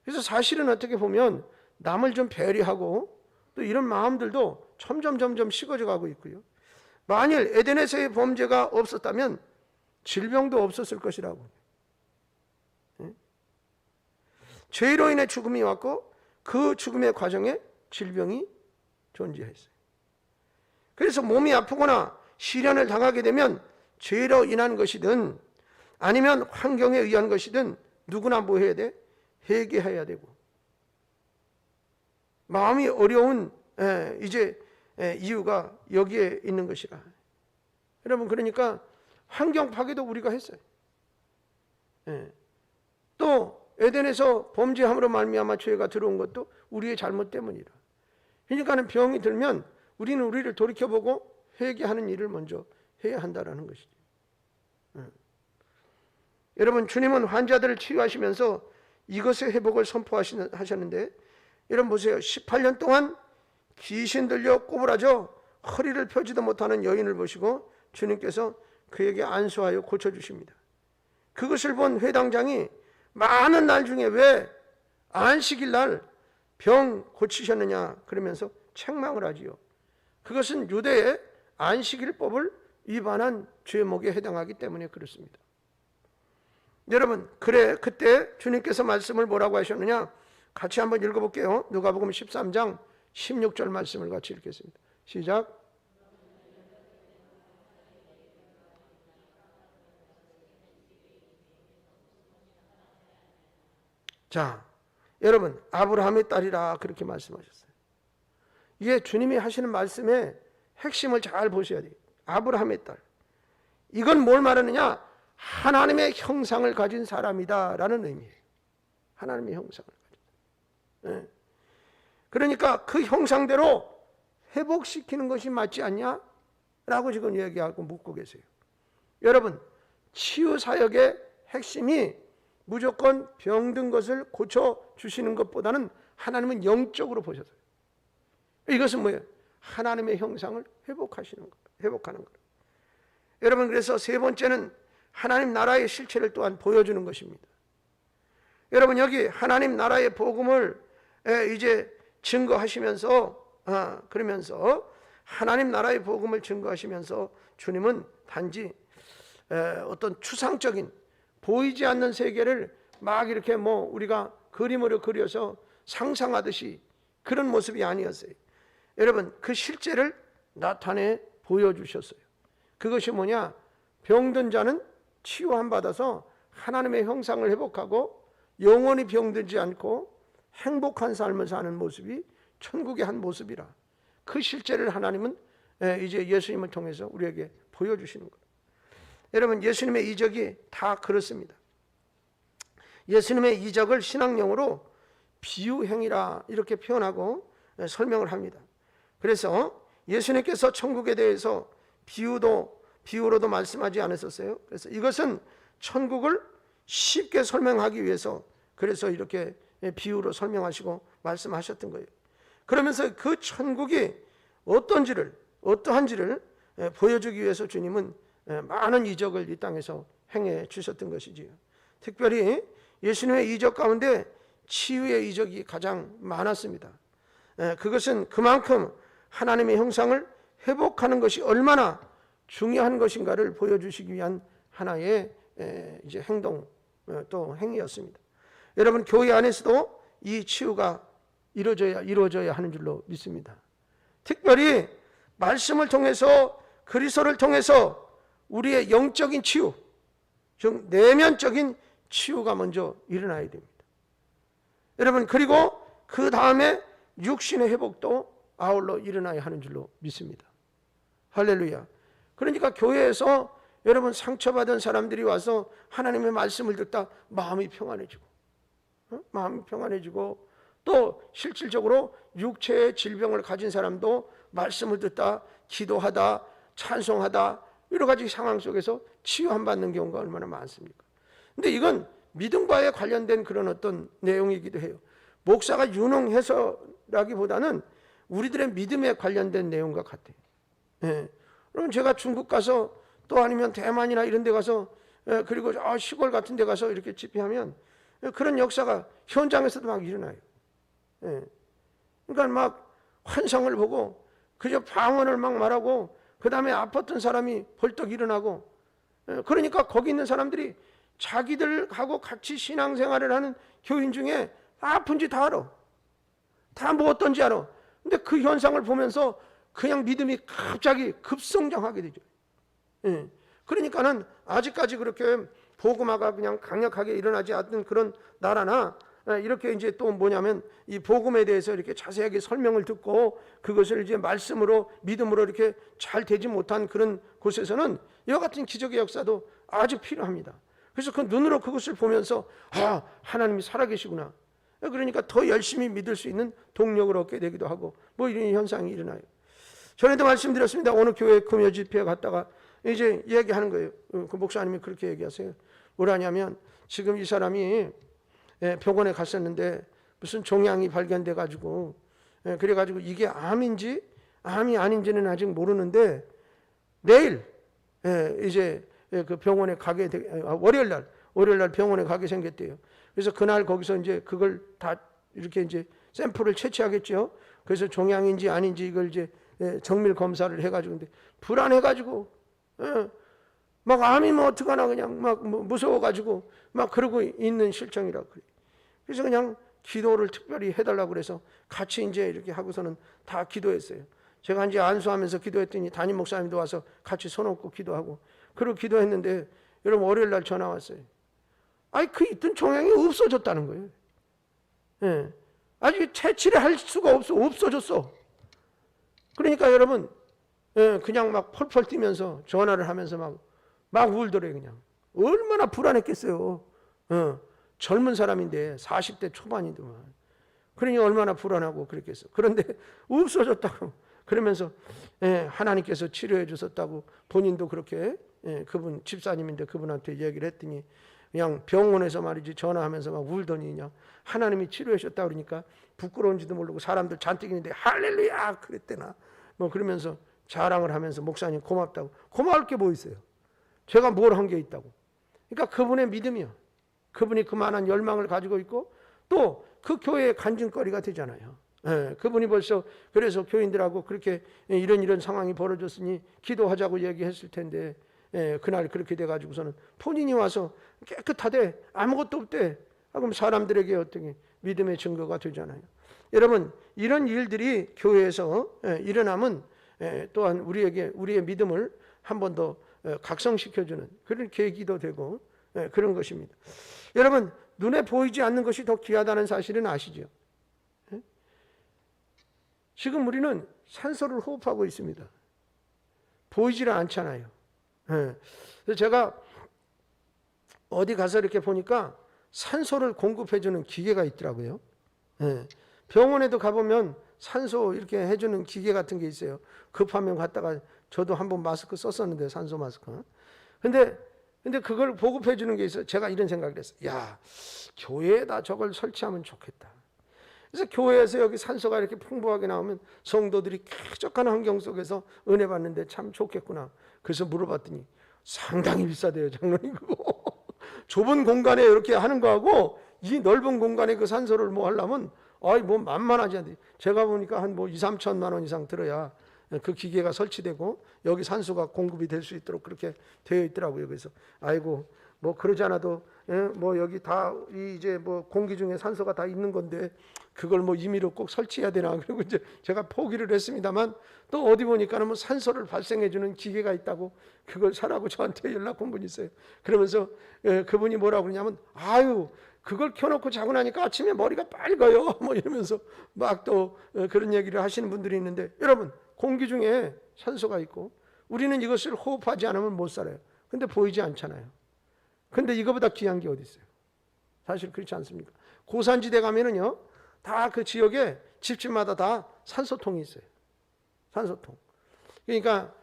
그래서 사실은 어떻게 보면 남을 좀 배려하고 또 이런 마음들도 점점 식어져 가고 있고요. 만일 에덴에서의 범죄가 없었다면 질병도 없었을 것이라고. 죄로 인해 죽음이 왔고 그 죽음의 과정에 질병이 존재했어요. 그래서 몸이 아프거나 시련을 당하게 되면 죄로 인한 것이든 아니면 환경에 의한 것이든 누구나 뭐 해야 돼? 회개해야 되고. 마음이 어려운 이제 이유가 여기에 있는 것이라. 여러분, 그러니까 환경 파괴도 우리가 했어요. 또 에덴에서 범죄함으로 말미암아 죄가 들어온 것도 우리의 잘못 때문이라. 그러니까는 병이 들면 우리는 우리를 돌이켜보고 회개하는 일을 먼저 해야 한다라는 것이죠. 여러분, 주님은 환자들을 치유하시면서 이것의 회복을 선포하셨는데, 여러분 보세요. 18년 동안 귀신 들려 꼬부라져 허리를 펴지도 못하는 여인을 보시고 주님께서 그에게 안수하여 고쳐주십니다. 그것을 본 회당장이 많은 날 중에 왜 안식일 날 병 고치셨느냐 그러면서 책망을 하지요. 그것은 유대의 안식일법을 위반한 죄목에 해당하기 때문에 그렇습니다. 여러분, 그때 주님께서 말씀을 뭐라고 하셨느냐? 같이 한번 읽어볼게요. 누가복음 13장 16절 말씀을 같이 읽겠습니다. 시작. 자, 여러분, 아브라함의 딸이라 그렇게 말씀하셨어요. 이게 주님이 하시는 말씀의 핵심을 잘 보셔야 돼요. 아브라함의 딸. 이건 뭘 말하느냐? 하나님의 형상을 가진 사람이다 라는 의미예요. 하나님의 형상을 가진. 그러니까 그 형상대로 회복시키는 것이 맞지 않냐? 라고 지금 얘기하고 묻고 계세요. 여러분, 치유 사역의 핵심이 무조건 병든 것을 고쳐주시는 것보다는 하나님은 영적으로 보셔서요. 이것은 뭐예요? 하나님의 형상을 회복하시는 거예요. 회복하는 거예요. 여러분, 그래서 세 번째는 하나님 나라의 실체를 또한 보여주는 것입니다. 여러분, 여기 하나님 나라의 복음을 이제 증거하시면서 그러면서 하나님 나라의 복음을 증거하시면서 주님은 단지 어떤 추상적인 보이지 않는 세계를 막 이렇게 우리가 그림으로 그려서 상상하듯이 그런 모습이 아니었어요. 여러분, 그 실제를 나타내 보여주셨어요. 그것이 뭐냐? 병든 자는 치유함 받아서 하나님의 형상을 회복하고 영원히 병들지 않고 행복한 삶을 사는 모습이 천국의 한 모습이라. 그 실제를 하나님은 이제 예수님을 통해서 우리에게 보여주시는 거예요. 여러분, 예수님의 이적이 다 그렇습니다. 예수님의 이적을 신학용어로 비유행위라 이렇게 표현하고 설명을 합니다. 그래서 예수님께서 천국에 대해서 비유로도 말씀하지 않으셨어요. 그래서 이것은 천국을 쉽게 설명하기 위해서 그래서 이렇게 비유로 설명하시고 말씀하셨던 거예요. 그러면서 그 천국이 어떠한지를 보여주기 위해서 주님은 많은 이적을 이 땅에서 행해 주셨던 것이지요. 특별히 예수님의 이적 가운데 치유의 이적이 가장 많았습니다. 그것은 그만큼 하나님의 형상을 회복하는 것이 얼마나 중요한 것인가를 보여주시기 위한 하나의 이제 행동 또 행위였습니다. 여러분, 교회 안에서도 이 치유가 이루어져야 하는 줄로 믿습니다. 특별히 말씀을 통해서 그리스도를 통해서 우리의 영적인 치유, 즉 내면적인 치유가 먼저 일어나야 됩니다. 여러분, 그리고 그 다음에 육신의 회복도 아울러 일어나야 하는 줄로 믿습니다. 할렐루야. 그러니까 교회에서 여러분 상처받은 사람들이 와서 하나님의 말씀을 듣다 마음이 평안해지고 또 실질적으로 육체의 질병을 가진 사람도 말씀을 듣다 기도하다 찬송하다 여러 가지 상황 속에서 치유함 받는 경우가 얼마나 많습니까? 근데 이건 믿음과에 관련된 그런 어떤 내용이기도 해요. 목사가 유능해서라기보다는 우리들의 믿음에 관련된 내용과 같아요. 그럼 제가 중국 가서 또 아니면 대만이나 이런 데 가서 그리고 시골 같은 데 가서 이렇게 집회하면 그런 역사가 현장에서도 막 일어나요. 그러니까 막 환상을 보고 그저 방언을 막 말하고 그 다음에 아팠던 사람이 벌떡 일어나고 그러니까 거기 있는 사람들이 자기들하고 같이 신앙생활을 하는 교인 중에 아픈지 다 알아. 다 뭐 어떤지 알아. 근데 그 현상을 보면서 그냥 믿음이 갑자기 급성장하게 되죠. 그러니까는 아직까지 그렇게 복음화가 그냥 강력하게 일어나지 않는 그런 나라나 이렇게 이제 또 뭐냐면 이 복음에 대해서 이렇게 자세하게 설명을 듣고 그것을 이제 말씀으로 믿음으로 이렇게 잘 되지 못한 그런 곳에서는 이와 같은 기적의 역사도 아주 필요합니다. 그래서 그 눈으로 그것을 보면서 하나님이 살아계시구나. 그러니까 더 열심히 믿을 수 있는 동력을 얻게 되기도 하고 뭐 이런 현상이 일어나요. 전에도 말씀드렸습니다. 어느 교회 금요 집회에 갔다가 이제 얘기하는 거예요. 그 목사님이 그렇게 얘기하세요. 뭐라냐면 지금 이 사람이 병원에 갔었는데 무슨 종양이 발견돼 가지고 그래 가지고 이게 암인지 암이 아닌지는 아직 모르는데 내일 이제 그 병원에 가게 월요일 날 병원에 가게 생겼대요. 그래서 그날 거기서 이제 그걸 다 이렇게 이제 샘플을 채취하겠죠. 그래서 종양인지 아닌지 이걸 이제 정밀 검사를 해가지고 근데 불안해가지고 막 암이면 어떡하나 그냥 막 무서워가지고 막 그러고 있는 실정이라고 그래요. 그래서 그냥 기도를 특별히 해달라고 그래서 같이 이제 이렇게 하고서는 다 기도했어요. 제가 이제 안수하면서 기도했더니 담임 목사님도 와서 같이 손 얹고 기도하고 그리고 기도했는데 여러분 월요일 날 전화 왔어요. 그 있던 종양이 없어졌다는 거예요. 아직 채취를 할 수가 없어졌어. 그러니까 여러분 그냥 막 펄펄 뛰면서 전화를 하면서 막 울더래요. 그냥 얼마나 불안했겠어요. 젊은 사람인데 40대 초반이더만. 그러니 얼마나 불안하고 그랬겠어. 그런데 없어졌다고 그러면서 하나님께서 치료해 주셨다고 본인도 그렇게 그분 집사님인데 그분한테 얘기를 했더니 그냥 병원에서 말이지 전화하면서 막 울더니 그냥 하나님이 치료해 줬다 그러니까 부끄러운지도 모르고 사람들 잔뜩 있는데 할렐루야 그랬대나 뭐 그러면서 자랑을 하면서 목사님 고맙다고. 고마울 게 뭐 있어요? 제가 뭘 한 게 있다고. 그러니까 그분의 믿음이요. 그분이 그만한 열망을 가지고 있고 또 그 교회의 간증거리가 되잖아요. 그분이 벌써 그래서 교인들하고 그렇게 이런 상황이 벌어졌으니 기도하자고 얘기했을 텐데 그날 그렇게 돼가지고서는 본인이 와서 깨끗하대 아무것도 없대. 그럼 사람들에게 어떻게 믿음의 증거가 되잖아요. 여러분 이런 일들이 교회에서 일어나면 또한 우리의 믿음을 한 번 더 각성시켜주는 그런 계기도 되고 그런 것입니다. 여러분 눈에 보이지 않는 것이 더 귀하다는 사실은 아시죠? 지금 우리는 산소를 호흡하고 있습니다. 보이지는 않잖아요. 그래서 제가 어디 가서 이렇게 보니까 산소를 공급해주는 기계가 있더라고요. 병원에도 가보면 산소 이렇게 해주는 기계 같은 게 있어요. 급하면 갔다가 저도 한번 마스크 썼었는데 산소 마스크. 근데 그걸 보급해 주는 게 있어요. 제가 이런 생각을 했어요. 야, 교회에다 저걸 설치하면 좋겠다. 그래서 교회에서 여기 산소가 이렇게 풍부하게 나오면 성도들이 쾌적한 환경 속에서 은혜 받는데 참 좋겠구나. 그래서 물어봤더니 상당히 비싸대요, 장로님 그거. 좁은 공간에 이렇게 하는 거하고 이 넓은 공간에 그 산소를 뭐 하려면 뭐 만만하지 않대. 제가 보니까 한 뭐 2, 3천만 원 이상 들어야 그 기계가 설치되고 여기 산소가 공급이 될 수 있도록 그렇게 되어 있더라고요. 그래서 아이고 뭐 그러지 않아도 뭐 여기 다 이제 뭐 공기 중에 산소가 다 있는 건데 그걸 뭐 임의로 꼭 설치해야 되나. 그리고 이제 제가 포기를 했습니다만 또 어디 보니까는 뭐 산소를 발생해 주는 기계가 있다고 그걸 사라고 저한테 연락 온 분이 있어요. 그러면서 그분이 뭐라고 그러냐면 아유 그걸 켜놓고 자고 나니까 아침에 머리가 빨가요. 뭐 이러면서 막 또 그런 얘기를 하시는 분들이 있는데 여러분 공기 중에 산소가 있고 우리는 이것을 호흡하지 않으면 못 살아요. 근데 보이지 않잖아요. 근데 이거보다 귀한 게 어디 있어요? 사실 그렇지 않습니까? 고산지대 가면은요, 다 그 지역에 집집마다 다 산소통이 있어요. 산소통. 그러니까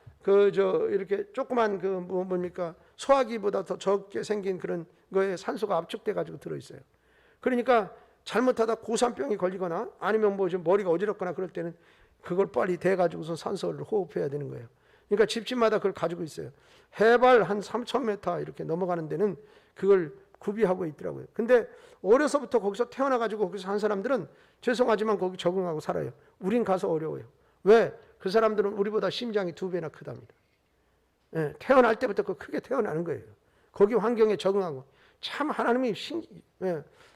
이렇게 조그만 뭡니까 소화기보다 더 적게 생긴 그런 거에 산소가 압축돼 가지고 들어 있어요. 그러니까 잘못하다 고산병이 걸리거나 아니면 뭐 좀 머리가 어지럽거나 그럴 때는 그걸 빨리 대 가지고서 산소를 호흡해야 되는 거예요. 그러니까 집집마다 그걸 가지고 있어요. 해발 한 3,000m 이렇게 넘어가는 데는 그걸 구비하고 있더라고요. 근데 어려서부터 거기서 태어나가지고 거기서 산 사람들은 죄송하지만 거기 적응하고 살아요. 우린 가서 어려워요. 왜? 그 사람들은 우리보다 심장이 2배나 크답니다. 태어날 때부터 크게 태어나는 거예요. 거기 환경에 적응하고. 참 하나님이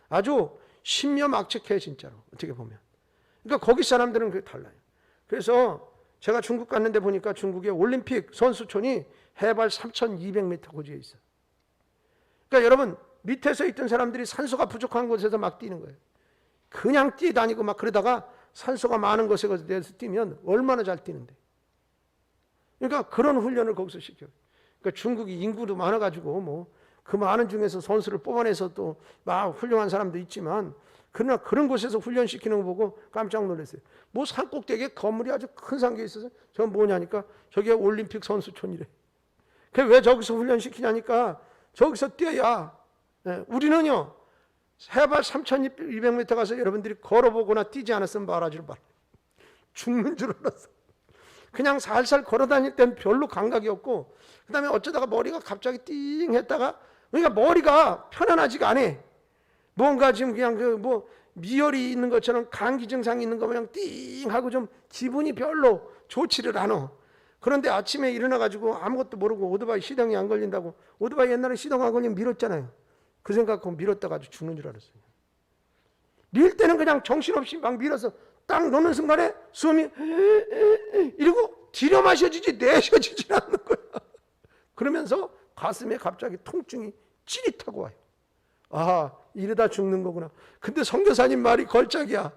아주 신묘막측해 진짜로 어떻게 보면. 그러니까 거기 사람들은 그게 달라요. 그래서 제가 중국 갔는데 보니까 중국의 올림픽 선수촌이 해발 3,200m 고지에 있어. 그러니까 여러분 밑에서 있던 사람들이 산소가 부족한 곳에서 막 뛰는 거예요. 그냥 뛰다니고 막 그러다가 산소가 많은 곳에 대해서 뛰면 얼마나 잘 뛰는데. 그러니까 그런 훈련을 거기서 시켜요. 그러니까 중국이 인구도 많아가지고 뭐 그 많은 중에서 선수를 뽑아내서 또 막 훌륭한 사람도 있지만 그러나 그런 곳에서 훈련시키는 거 보고 깜짝 놀랐어요. 뭐 산꼭대기에 건물이 아주 큰 산게 있어서 저건 뭐냐니까 저게 올림픽 선수촌이래. 그게 왜 저기서 훈련시키냐니까 저기서 뛰어야. 우리는요 해발 3,200m 가서 여러분들이 걸어보거나 뛰지 않았으면 말하지를 말아요. 죽는 줄 알았어. 그냥 살살 걸어다닐 땐 별로 감각이 없고 그 다음에 어쩌다가 머리가 갑자기 띵 했다가 그러니까 머리가 편안하지가 않아. 뭔가 지금 그냥 뭐 미열이 있는 것처럼 감기 증상이 있는 거 그냥 띵 하고 좀 기분이 별로 좋지를 않아. 그런데 아침에 일어나가지고 아무것도 모르고 오토바이 시동이 안 걸린다고 오토바이 옛날에 시동 안 걸리면 밀었잖아요. 그 생각하고 밀었다가 아주 죽는 줄 알았어요. 밀 때는 그냥 정신없이 막 밀어서 딱 놓는 순간에 숨이 이러고 들여 마셔지지 내쉬어지지 않는 거야. 그러면서 가슴에 갑자기 통증이 찌릿하고 와요. 아, 이러다 죽는 거구나. 근데 선교사님 말이 걸작이야.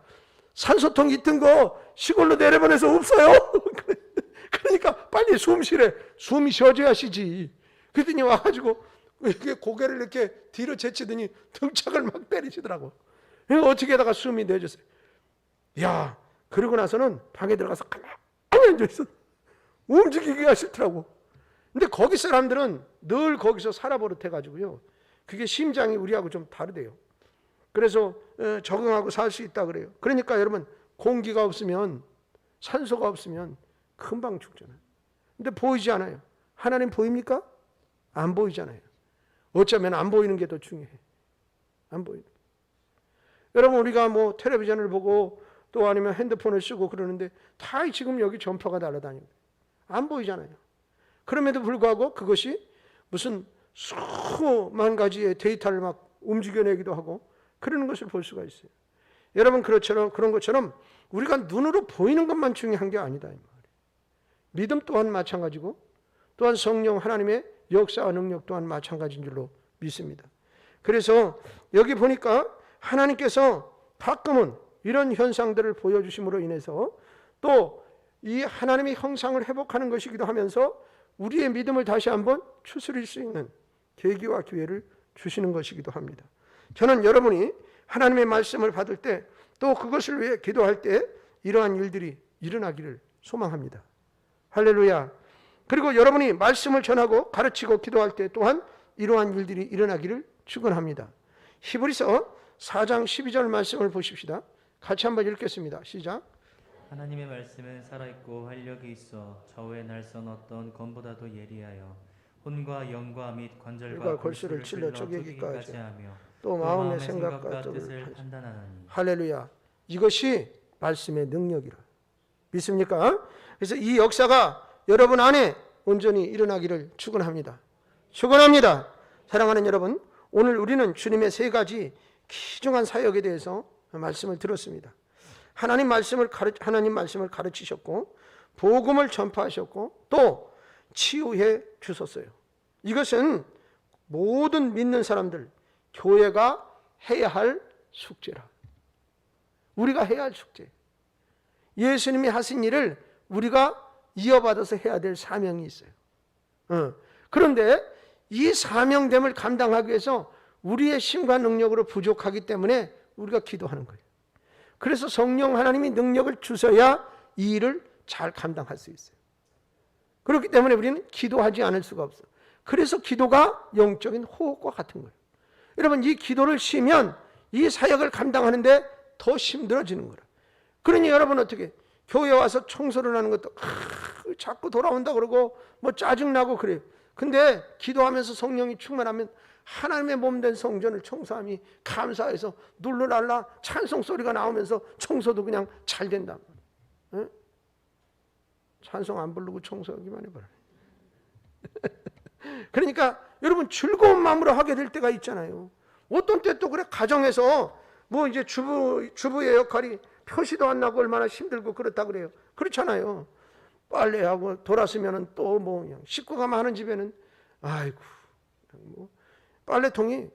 산소통 있던 거 시골로 내려보내서 없어요. 그러니까 빨리 숨 쉬래. 숨이 쉬어져야 쉬지. 그랬더니 와가지고 이렇게 고개를 이렇게 뒤로 제치더니 등짝을 막 때리시더라고. 어떻게 하다가 숨이 내줬어요. 야, 그러고 나서는 방에 들어가서 가만히 앉아있어. 움직이기가 싫더라고. 근데 거기 사람들은 늘 거기서 살아버릇해 가지고요. 그게 심장이 우리하고 좀 다르대요. 그래서 적응하고 살 수 있다 그래요. 그러니까 여러분, 공기가 없으면, 산소가 없으면 금방 죽잖아요. 근데 보이지 않아요. 하나님 보입니까? 안 보이잖아요. 어쩌면 안 보이는 게 더 중요해. 안 보이는. 여러분, 우리가 뭐 텔레비전을 보고 또 아니면 핸드폰을 쓰고 그러는데 다 지금 여기 전파가 날아다니고 안 보이잖아요. 그럼에도 불구하고 그것이 무슨 수만 가지의 데이터를 막 움직여내기도 하고 그러는 것을 볼 수가 있어요. 여러분, 그런 것처럼 우리가 눈으로 보이는 것만 중요한 게 아니다 이 말이에요. 믿음 또한 마찬가지고, 또한 성령 하나님의 역사와 능력 또한 마찬가지인 줄로 믿습니다. 그래서 여기 보니까 하나님께서 가끔은 이런 현상들을 보여주심으로 인해서 또 이 하나님의 형상을 회복하는 것이기도 하면서 우리의 믿음을 다시 한번 추스릴 수 있는 계기와 기회를 주시는 것이기도 합니다. 저는 여러분이 하나님의 말씀을 받을 때 또 그것을 위해 기도할 때 이러한 일들이 일어나기를 소망합니다. 할렐루야. 그리고 여러분이 말씀을 전하고 가르치고 기도할 때 또한 이러한 일들이 일어나기를 축원합니다. 히브리서 4장 12절 말씀을 보십시다. 같이 한번 읽겠습니다. 시작. 하나님의 말씀은 살아있고 활력이 있어 저의 날선 어떤 검보다도 예리하여 혼과 영과 및 관절과 골수를 찔러 쪼개기까지 하며 또 마음의 생각과 뜻을 판단하나니. 할렐루야. 이것이 말씀의 능력이라. 믿습니까? 그래서 이 역사가 여러분 안에 온전히 일어나기를 축원합니다. 축원합니다. 사랑하는 여러분, 오늘 우리는 주님의 세 가지 귀중한 사역에 대해서 말씀을 들었습니다. 하나님 말씀을 가르치셨고, 복음을 전파하셨고, 또 치유해 주셨어요. 이것은 모든 믿는 사람들, 교회가 해야 할 숙제라. 우리가 해야 할 숙제. 예수님이 하신 일을 우리가 이어받아서 해야 될 사명이 있어요. 그런데 이 사명됨을 감당하기 위해서 우리의 힘과 능력으로 부족하기 때문에 우리가 기도하는 거예요. 그래서 성령 하나님이 능력을 주셔야 이 일을 잘 감당할 수 있어요. 그렇기 때문에 우리는 기도하지 않을 수가 없어요. 그래서 기도가 영적인 호흡과 같은 거예요. 여러분, 이 기도를 쉬면 이 사역을 감당하는데 더 힘들어지는 거예요. 그러니 여러분, 어떻게 교회 와서 청소를 하는 것도 자꾸 돌아온다 그러고 뭐 짜증나고 그래요. 근데 기도하면서 성령이 충만하면 하나님의 몸된 성전을 청소함이 감사해서 눌러날라 찬송 소리가 나오면서 청소도 그냥 잘 된다. 응? 찬송 안 부르고 청소하기만 해봐라. 그러니까 여러분, 즐거운 마음으로 하게 될 때가 있잖아요. 어떤 때 또 그래, 가정에서 뭐 이제 주부의 역할이 표시도 안 나고 얼마나 힘들고 그렇다 그래요. 그렇잖아요. 빨래하고 돌았으면은 또 뭐 그냥 식구가 많은 집에는 아이고 뭐 빨래통이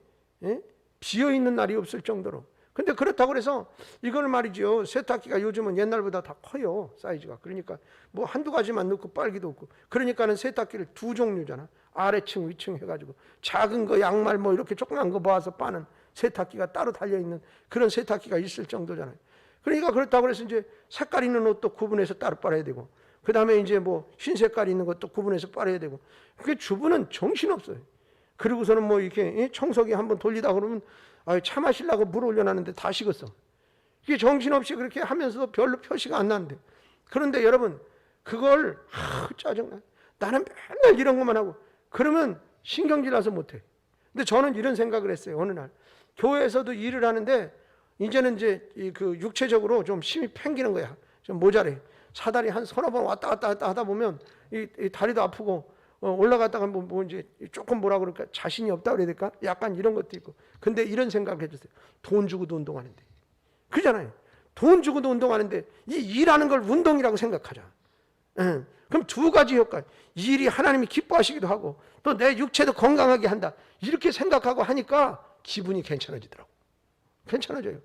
비어 있는 날이 없을 정도로. 근데 그렇다고 해서 이걸 말이죠, 세탁기가 요즘은 옛날보다 다 커요, 사이즈가. 그러니까 뭐 한두 가지만 넣고 빨기도 없고. 그러니까는 세탁기를 두 종류잖아. 아래층 위층 해가지고 작은 거 양말 뭐 이렇게 조그만 거 모아서 빠는 세탁기가 따로 달려있는 그런 세탁기가 있을 정도잖아요. 그러니까 그렇다고 해서 이제 색깔 있는 옷도 구분해서 따로 빨아야 되고, 그 다음에 이제 뭐 흰 색깔 있는 것도 구분해서 빨아야 되고. 그게 주부는 정신없어요. 그리고서는 뭐 이렇게 청소기 한번 돌리다 그러면 차 마시려고 물 올려놨는데 다 식었어. 이게 정신없이 그렇게 하면서도 별로 표시가 안 나는데. 그런데 여러분, 그걸 짜증나. 나는 맨날 이런 것만 하고 그러면 신경질 나서 못해. 근데 저는 이런 생각을 했어요. 어느 날 교회에서도 일을 하는데 이제는 이제 그 육체적으로 좀 힘이 팽기는 거야. 좀 모자래. 사다리 한 서너 번 왔다 갔다 하다 보면 이 다리도 아프고 올라갔다가 뭐 이제 조금 뭐라 그럴까, 자신이 없다 그래야 될까? 약간 이런 것도 있고. 근데 이런 생각을 해주세요. 돈 주고도 운동하는데. 그러잖아요. 돈 주고도 운동하는데 이 일하는 걸 운동이라고 생각하자. 그럼 두 가지 효과. 일이 하나님이 기뻐하시기도 하고 또 내 육체도 건강하게 한다. 이렇게 생각하고 하니까 기분이 괜찮아지더라고. 괜찮아져요.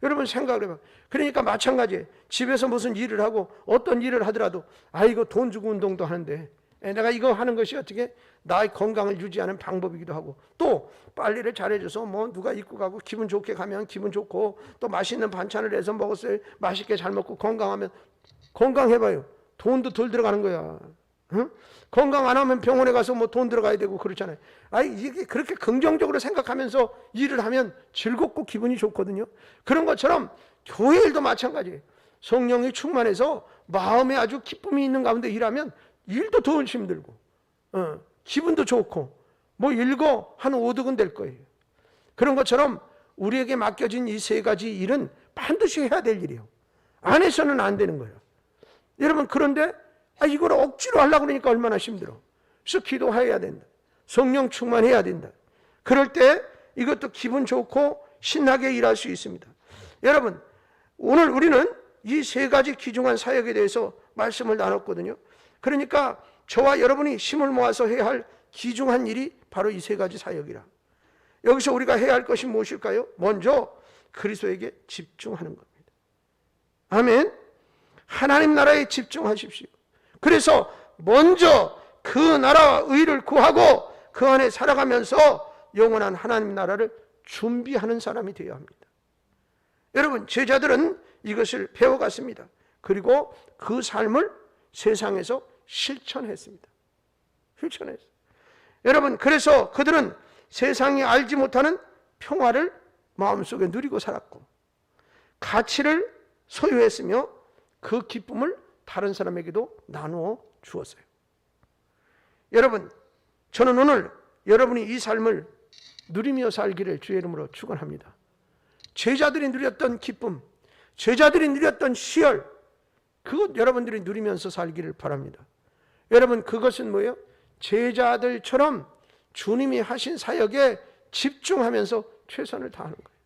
여러분 생각을 해봐. 그러니까 마찬가지예요. 집에서 무슨 일을 하고 어떤 일을 하더라도 이거 돈 주고 운동도 하는데 내가 이거 하는 것이 어떻게 나의 건강을 유지하는 방법이기도 하고, 또 빨래를 잘해줘서 뭐 누가 입고 가고 기분 좋게 가면 기분 좋고, 또 맛있는 반찬을 해서 먹었어요. 맛있게 잘 먹고 건강하면 건강해봐요. 돈도 덜 들어가는 거야. 응? 건강 안 하면 병원에 가서 뭐 돈 들어가야 되고 그렇잖아요. 이게 그렇게 긍정적으로 생각하면서 일을 하면 즐겁고 기분이 좋거든요. 그런 것처럼 교회 일도 마찬가지예요. 성령이 충만해서 마음에 아주 기쁨이 있는 가운데 일하면 일도 더 힘들고 기분도 좋고 뭐 일거 한 5득은 될 거예요. 그런 것처럼 우리에게 맡겨진 이 세 가지 일은 반드시 해야 될 일이에요. 안 해서는 안 되는 거예요. 여러분, 그런데 이걸 억지로 하려고 그러니까 얼마나 힘들어. 그래서 기도해야 된다. 성령 충만해야 된다. 그럴 때 이것도 기분 좋고 신나게 일할 수 있습니다. 여러분, 오늘 우리는 이 세 가지 귀중한 사역에 대해서 말씀을 나눴거든요. 그러니까 저와 여러분이 힘을 모아서 해야 할 귀중한 일이 바로 이 세 가지 사역이라. 여기서 우리가 해야 할 것이 무엇일까요? 먼저 그리스도에게 집중하는 겁니다. 아멘. 하나님 나라에 집중하십시오. 그래서 먼저 그 나라와 의를 구하고 그 안에 살아가면서 영원한 하나님 나라를 준비하는 사람이 되어야 합니다. 여러분, 제자들은 이것을 배워갔습니다. 그리고 그 삶을 세상에서 실천했습니다. 실천했어요. 여러분, 그래서 그들은 세상이 알지 못하는 평화를 마음속에 누리고 살았고 가치를 소유했으며 그 기쁨을 다른 사람에게도 나누어 주었어요. 여러분, 저는 오늘 여러분이 이 삶을 누리며 살기를 주의 이름으로 축원합니다. 제자들이 누렸던 기쁨, 제자들이 누렸던 시열, 그것 여러분들이 누리면서 살기를 바랍니다. 여러분, 그것은 뭐예요? 제자들처럼 주님이 하신 사역에 집중하면서 최선을 다하는 거예요.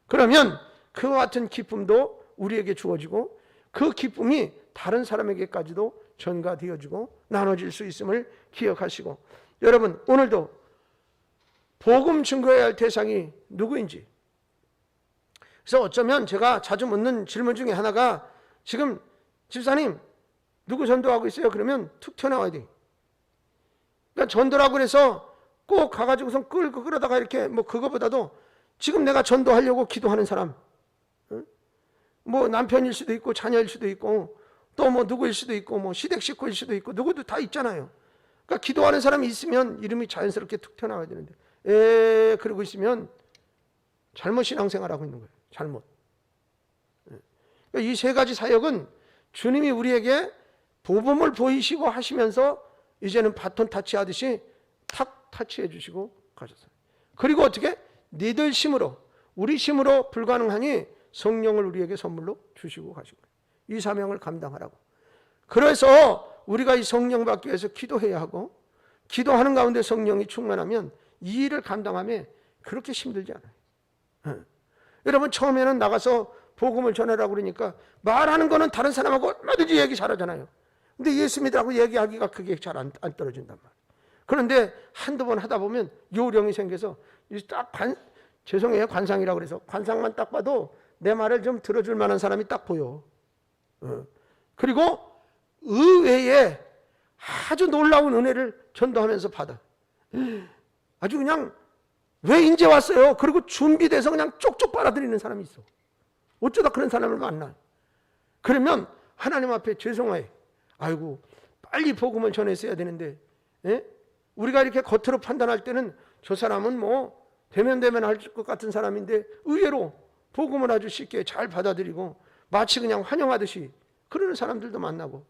그러면 그와 같은 기쁨도 우리에게 주어지고 그 기쁨이 다른 사람에게까지도 전가되어지고 나눠질 수 있음을 기억하시고, 여러분, 오늘도 복음 증거해야 할 대상이 누구인지. 그래서 어쩌면 제가 자주 묻는 질문 중에 하나가, 지금 집사님 누구 전도하고 있어요? 그러면 툭 튀어나와야 돼. 그러니까 전도라고 해서 꼭 가가지고선 끌고 끌어다가 이렇게 뭐 그거보다도 지금 내가 전도하려고 기도하는 사람, 뭐 남편일 수도 있고 자녀일 수도 있고 또 뭐 누구일 수도 있고 뭐 시댁 식구일 수도 있고 누구도 다 있잖아요. 그러니까 기도하는 사람이 있으면 이름이 자연스럽게 툭 튀어나와야 되는데 그러고 있으면 잘못 신앙생활하고 있는 거예요. 잘못. 그러니까 이 세 가지 사역은 주님이 우리에게 복음을 보이시고 하시면서 이제는 바톤 타치하듯이 탁 타치해 주시고 가셨어요. 그리고 어떻게? 니들 힘으로, 우리 힘으로 불가능하니 성령을 우리에게 선물로 주시고 가신 거예요. 이 사명을 감당하라고. 그래서 우리가 이 성령 받기 위해서 기도해야 하고, 기도하는 가운데 성령이 충만하면 이 일을 감당하면 그렇게 힘들지 않아요. 여러분, 처음에는 나가서 복음을 전하라고 그러니까 말하는 거는 다른 사람하고 얼마든지 얘기 잘하잖아요. 근데 예수 믿으라고 얘기하기가 그게 잘 안 떨어진단 말이에요. 그런데 한두 번 하다 보면 요령이 생겨서 딱 죄송해요, 관상이라고 그래서 관상만 딱 봐도 내 말을 좀 들어줄 만한 사람이 딱 보여. 그리고 의외에 아주 놀라운 은혜를 전도하면서 받아. 아주 그냥 왜 이제 왔어요? 그리고 준비돼서 그냥 쪽쪽 빨아들이는 사람이 있어. 어쩌다 그런 사람을 만나. 그러면 하나님 앞에 죄송해. 아이고, 빨리 복음을 전했어야 되는데, 우리가 이렇게 겉으로 판단할 때는 저 사람은 뭐 되면 할 것 같은 사람인데 의외로 복음을 아주 쉽게 잘 받아들이고 마치 그냥 환영하듯이 그러는 사람들도 만나고,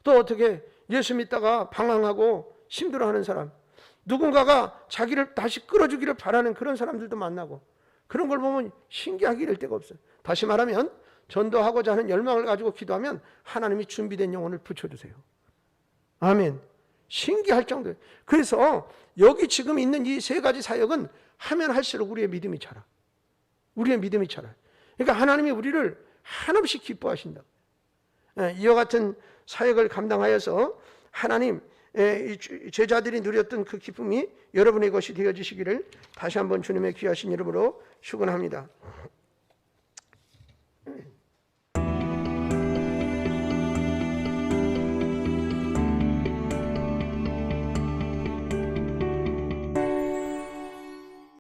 또 어떻게 예수 믿다가 방황하고 힘들어하는 사람, 누군가가 자기를 다시 끌어주기를 바라는 그런 사람들도 만나고, 그런 걸 보면 신기하기 이를 데가 없어요. 다시 말하면 전도하고자 하는 열망을 가지고 기도하면 하나님이 준비된 영혼을 붙여주세요. 아멘. 신기할 정도예요. 그래서 여기 지금 있는 이 세 가지 사역은 하면 할수록 우리의 믿음이 자라. 우리의 믿음이 자라. 그러니까 하나님이 우리를 한없이 기뻐하신다. 이와 같은 사역을 감당하여서 하나님, 제자들이 누렸던 그 기쁨이 여러분의 것이 되어지시기를 다시 한번 주님의 귀하신 이름으로 축원합니다.